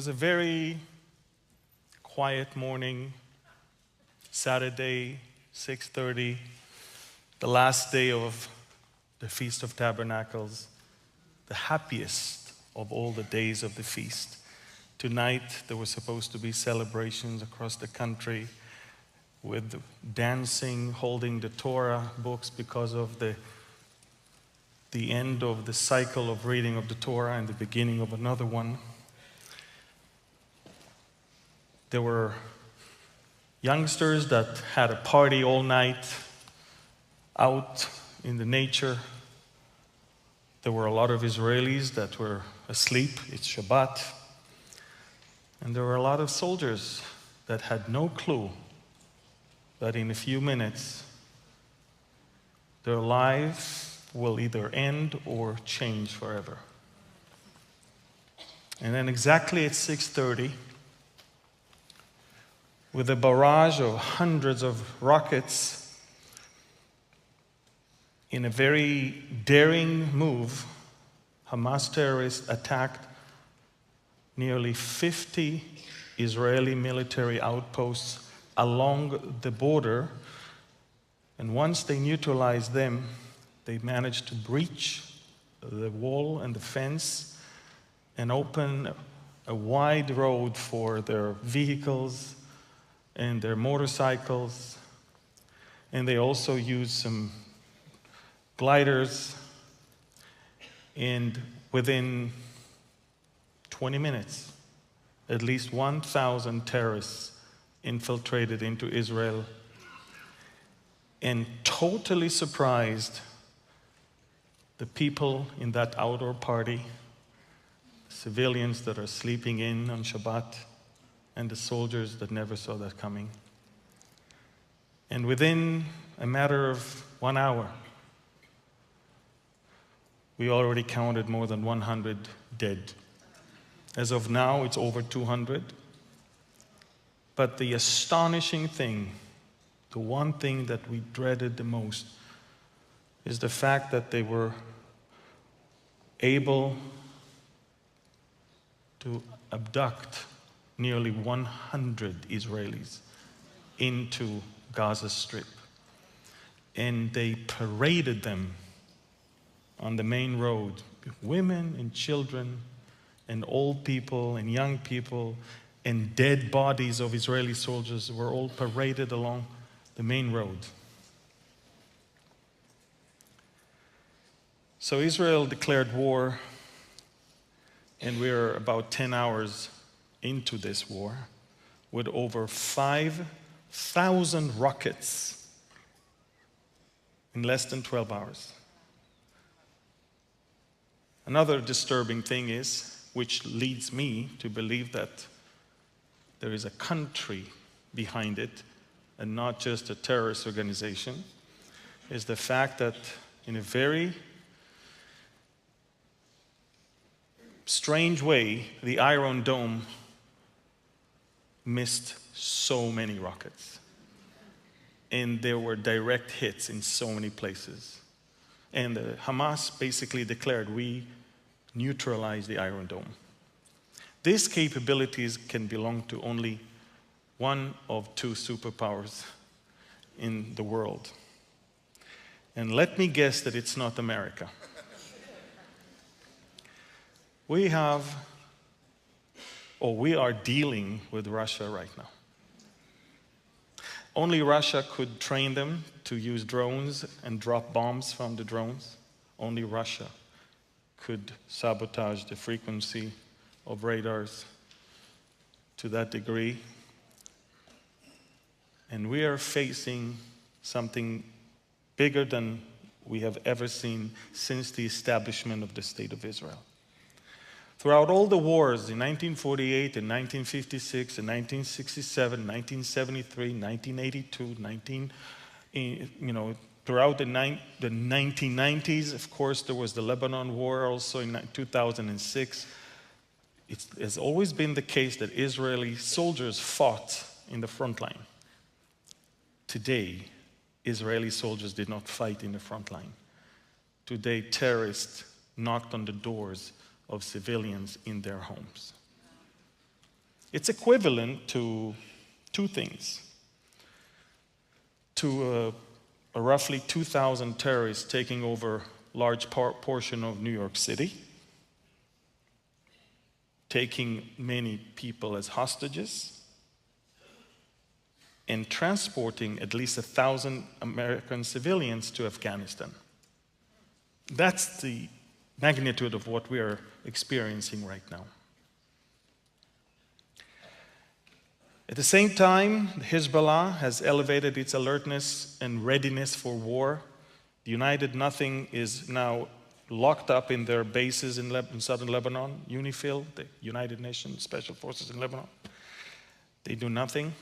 was a very quiet morning, Saturday, 6:30, the last day of the Feast of Tabernacles, the happiest of all the days of the feast. Tonight, there were supposed to be celebrations across the country with dancing, holding the Torah books because of the end of the cycle of reading of the Torah and the beginning of another one. There were youngsters that had a party all night out in the nature. There were a lot of Israelis that were asleep. It's Shabbat. And there were a lot of soldiers that had no clue that in a few minutes their lives will either end or change forever. And then exactly at 6:30, with a barrage of hundreds of rockets, in a very daring move, Hamas terrorists attacked nearly 50 Israeli military outposts along the border. And once they neutralized them, they managed to breach the wall and the fence and open a wide road for their vehicles and their motorcycles. And they also used some gliders. And within 20 minutes, at least 1,000 terrorists infiltrated into Israel and totally surprised the people in that outdoor party, civilians that are sleeping in on Shabbat, and the soldiers that never saw that coming. And within a matter of 1 hour, we already counted more than 100 dead. As of now, it's over 200. But the astonishing thing, the one thing that we dreaded the most, is the fact that they were able to abduct nearly 100 Israelis into Gaza Strip. And they paraded them on the main road. Women and children and old people and young people and dead bodies of Israeli soldiers were all paraded along the main road. So Israel declared war, and we're about 10 hours into this war with over 5,000 rockets in less than 12 hours. Another disturbing thing is, which leads me to believe that there is a country behind it and not just a terrorist organization, is the fact that in a very strange way, the Iron Dome missed so many rockets. And there were direct hits in so many places. And Hamas basically declared, we neutralized the Iron Dome. These capabilities can belong to only one of two superpowers in the world. And let me guess that it's not America. We are dealing with Russia right now. Only Russia could train them to use drones and drop bombs from the drones. Only Russia could sabotage the frequency of radars to that degree. And we are facing something bigger than we have ever seen since the establishment of the State of Israel. Throughout all the wars in 1948 and 1956 and 1967, 1973, 1982, throughout the 1990s, of course, there was the Lebanon War also in 2006. It has always been the case that Israeli soldiers fought in the front line. Today, Israeli soldiers did not fight in the front line. Today, terrorists knocked on the doors of civilians in their homes. It's equivalent to two things. To a roughly 2,000 terrorists taking over a large portion of New York City, taking many people as hostages, and transporting at least 1,000 American civilians to Afghanistan. That's the magnitude of what we are experiencing right now. At the same time, Hezbollah has elevated its alertness and readiness for war. The United Nothing is now locked up in their bases in southern Lebanon, UNIFIL, the United Nations Special Forces in Lebanon. They do nothing.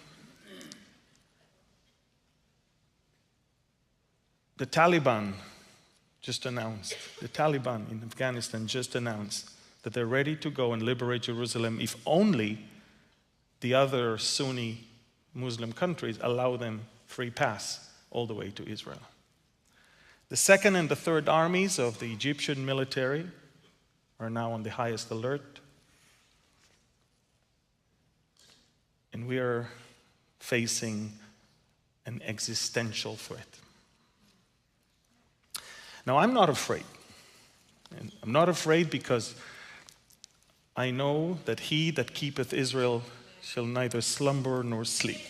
The Taliban in Afghanistan just announced that they're ready to go and liberate Jerusalem if only the other Sunni Muslim countries allow them free pass all the way to Israel. The second and the third armies of the Egyptian military are now on the highest alert. And we are facing an existential threat. Now, I'm not afraid. And I'm not afraid because I know that he that keepeth Israel shall neither slumber nor sleep.